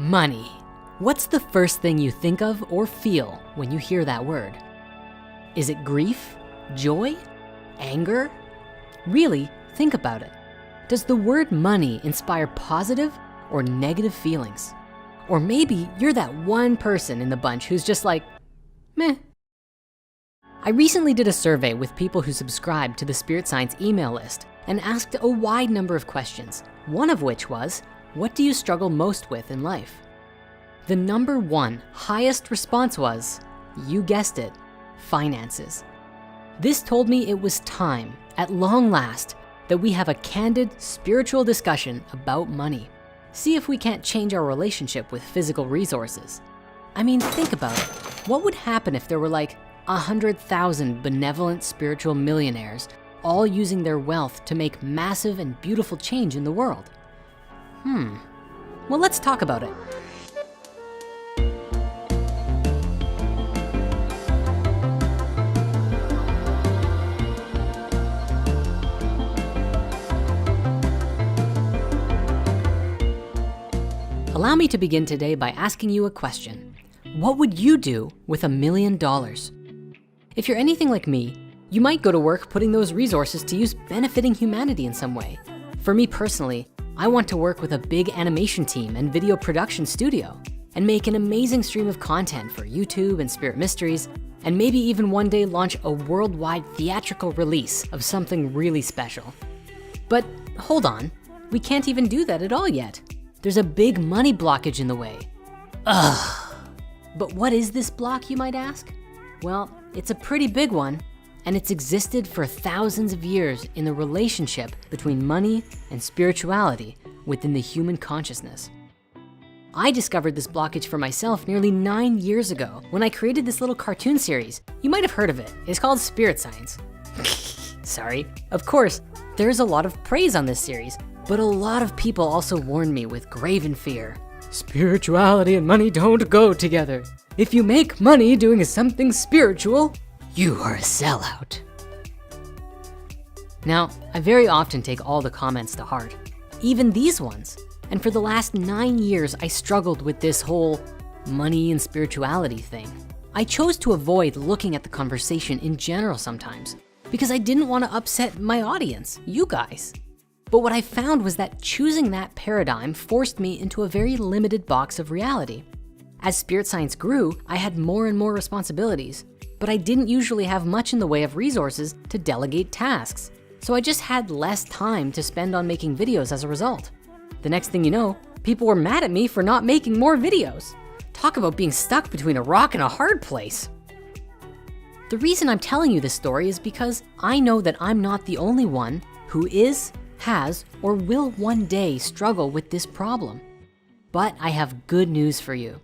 Money. What's the first thing you think of or feel when you hear that word? Is it grief, joy, anger? Really, think about it. Does the word money inspire positive or negative feelings? Or maybe you're that one person in the bunch who's just like, meh. I recently did a survey with people who subscribed to the Spirit Science email list and asked a wide number of questions, one of which was, what do you struggle most with in life? The number one highest response was, you guessed it, finances. This told me it was time, at long last, that we have a candid spiritual discussion about money. See if we can't change our relationship with physical resources. I mean, think about it. What would happen if there were like 100,000 benevolent spiritual millionaires all using their wealth to make massive and beautiful change in the world? Well, let's talk about it. Allow me to begin today by asking you a question. What would you do with $1 million? If you're anything like me, you might go to work putting those resources to use benefiting humanity in some way. For me personally, I want to work with a big animation team and video production studio and make an amazing stream of content for YouTube and Spirit Mysteries, and maybe even one day launch a worldwide theatrical release of something really special. But hold on, we can't even do that at all yet. There's a big money blockage in the way. Ugh. But what is this block, you might ask? Well, it's a pretty big one, and it's existed for thousands of years in the relationship between money and spirituality within the human consciousness. I discovered this blockage for myself nearly 9 years ago when I created this little cartoon series. You might have heard of it. It's called Spirit Science. Sorry. Of course, there's a lot of praise on this series, but a lot of people also warned me with graven fear. Spirituality and money don't go together. If you make money doing something spiritual, you are a sellout. Now, I very often take all the comments to heart, even these ones. And for the last 9 years, I struggled with this whole money and spirituality thing. I chose to avoid looking at the conversation in general sometimes because I didn't want to upset my audience, you guys. But what I found was that choosing that paradigm forced me into a very limited box of reality. As Spirit Science grew, I had more and more responsibilities, but I didn't usually have much in the way of resources to delegate tasks. So I just had less time to spend on making videos as a result. The next thing you know, people were mad at me for not making more videos. Talk about being stuck between a rock and a hard place. The reason I'm telling you this story is because I know that I'm not the only one who is, has, or will one day struggle with this problem. But I have good news for you.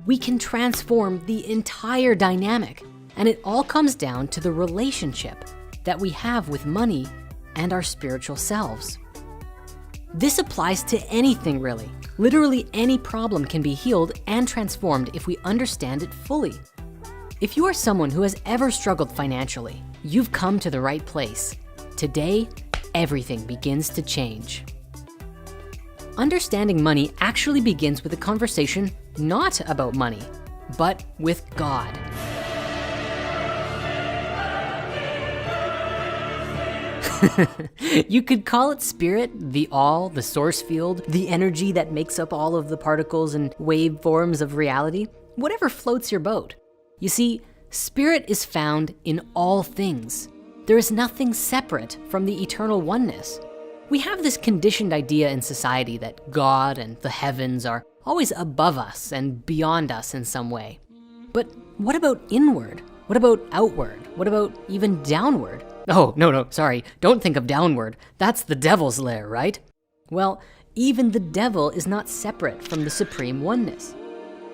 We can transform the entire dynamic, and it all comes down to the relationship that we have with money and our spiritual selves. This applies to anything really. Literally any problem can be healed and transformed if we understand it fully. If you are someone who has ever struggled financially, you've come to the right place. Today, everything begins to change. Understanding money actually begins with a conversation not about money, but with God. You could call it spirit, the all, the source field, the energy that makes up all of the particles and waveforms of reality, whatever floats your boat. You see, spirit is found in all things. There is nothing separate from the eternal oneness. We have this conditioned idea in society that God and the heavens are always above us and beyond us in some way. But what about inward? What about outward? What about even downward? Oh, no, sorry, don't think of downward. That's the devil's lair, right? Well, even the devil is not separate from the supreme oneness.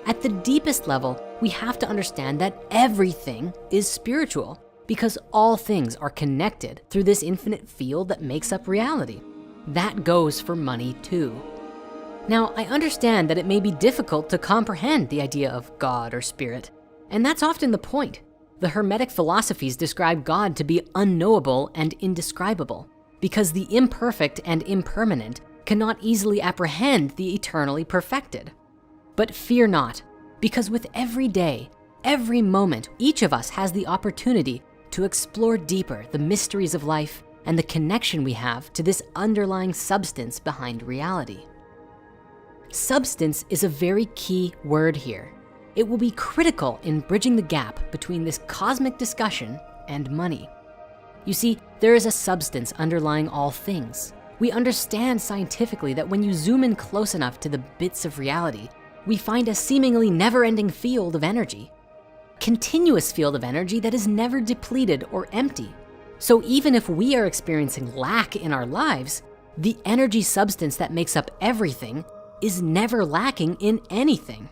At the deepest level, we have to understand that everything is spiritual because all things are connected through this infinite field that makes up reality. That goes for money too. Now, I understand that it may be difficult to comprehend the idea of God or spirit, and that's often the point. The Hermetic philosophies describe God to be unknowable and indescribable because the imperfect and impermanent cannot easily apprehend the eternally perfected. But fear not, because with every day, every moment, each of us has the opportunity to explore deeper the mysteries of life and the connection we have to this underlying substance behind reality. Substance is a very key word here. It will be critical in bridging the gap between this cosmic discussion and money. You see, there is a substance underlying all things. We understand scientifically that when you zoom in close enough to the bits of reality, we find a seemingly never-ending field of energy. Continuous field of energy that is never depleted or empty. So even if we are experiencing lack in our lives, the energy substance that makes up everything is never lacking in anything.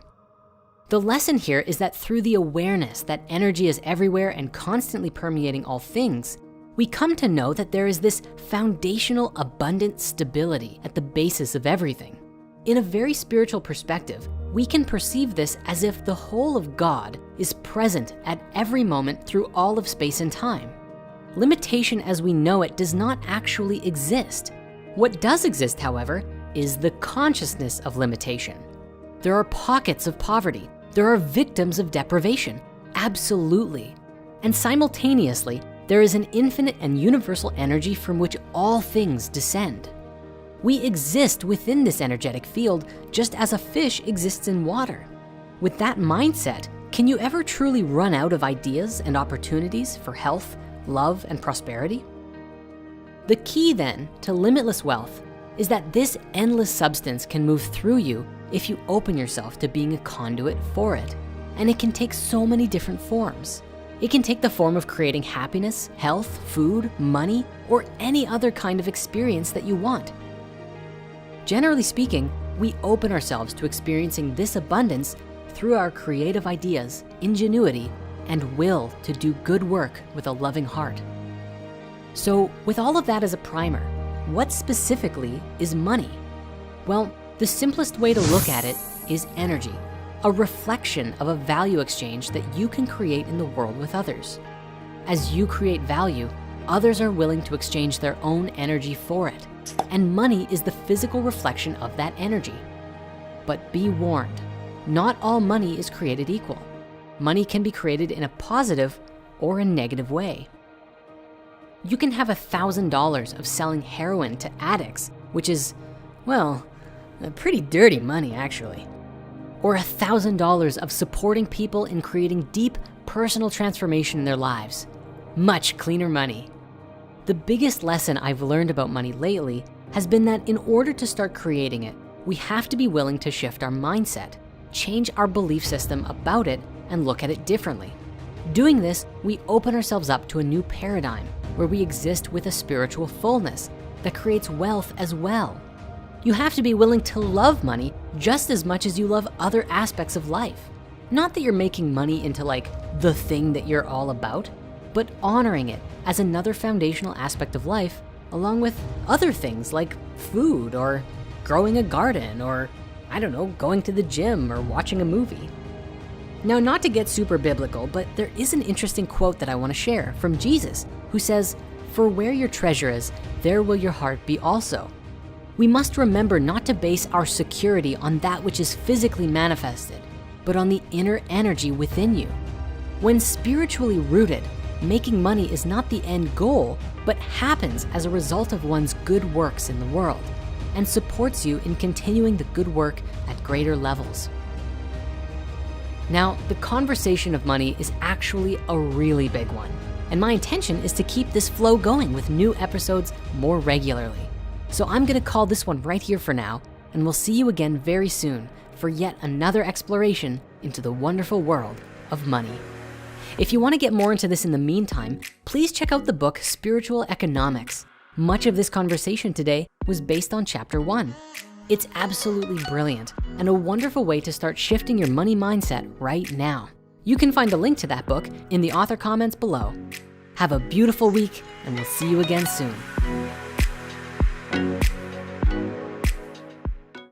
The lesson here is that through the awareness that energy is everywhere and constantly permeating all things, we come to know that there is this foundational abundant stability at the basis of everything. In a very spiritual perspective, we can perceive this as if the whole of God is present at every moment through all of space and time. Limitation as we know it does not actually exist. What does exist, however, is the consciousness of limitation. There are pockets of poverty. There are victims of deprivation, absolutely. And simultaneously, there is an infinite and universal energy from which all things descend. We exist within this energetic field just as a fish exists in water. With that mindset, can you ever truly run out of ideas and opportunities for health, love, and prosperity? The key then to limitless wealth is that this endless substance can move through you if you open yourself to being a conduit for it. And it can take so many different forms. It can take the form of creating happiness, health, food, money, or any other kind of experience that you want. Generally speaking, we open ourselves to experiencing this abundance through our creative ideas, ingenuity, and will to do good work with a loving heart. So with all of that as a primer, what specifically is money? Well, the simplest way to look at it is energy, a reflection of a value exchange that you can create in the world with others. As you create value, others are willing to exchange their own energy for it, and money is the physical reflection of that energy. But be warned, not all money is created equal. Money can be created in a positive or a negative way. You can have $1,000 of selling heroin to addicts, which is, well, pretty dirty money actually. Or $1,000 of supporting people in creating deep personal transformation in their lives. Much cleaner money. The biggest lesson I've learned about money lately has been that in order to start creating it, we have to be willing to shift our mindset, change our belief system about it, and look at it differently. Doing this, we open ourselves up to a new paradigm where we exist with a spiritual fullness that creates wealth as well. You have to be willing to love money just as much as you love other aspects of life. Not that you're making money into like the thing that you're all about, but honoring it as another foundational aspect of life, along with other things like food or growing a garden or, I don't know, going to the gym or watching a movie. Now, not to get super biblical, but there is an interesting quote that I wanna share from Jesus, who says, "For where your treasure is, there will your heart be also." We must remember not to base our security on that which is physically manifested, but on the inner energy within you. When spiritually rooted, making money is not the end goal, but happens as a result of one's good works in the world and supports you in continuing the good work at greater levels. Now, the conversation of money is actually a really big one, and my intention is to keep this flow going with new episodes more regularly. So I'm gonna call this one right here for now, and we'll see you again very soon for yet another exploration into the wonderful world of money. If you wanna get more into this in the meantime, please check out the book Spiritual Economics. Much of this conversation today was based on chapter 1. It's absolutely brilliant and a wonderful way to start shifting your money mindset right now. You can find a link to that book in the author comments below. Have a beautiful week, and we'll see you again soon.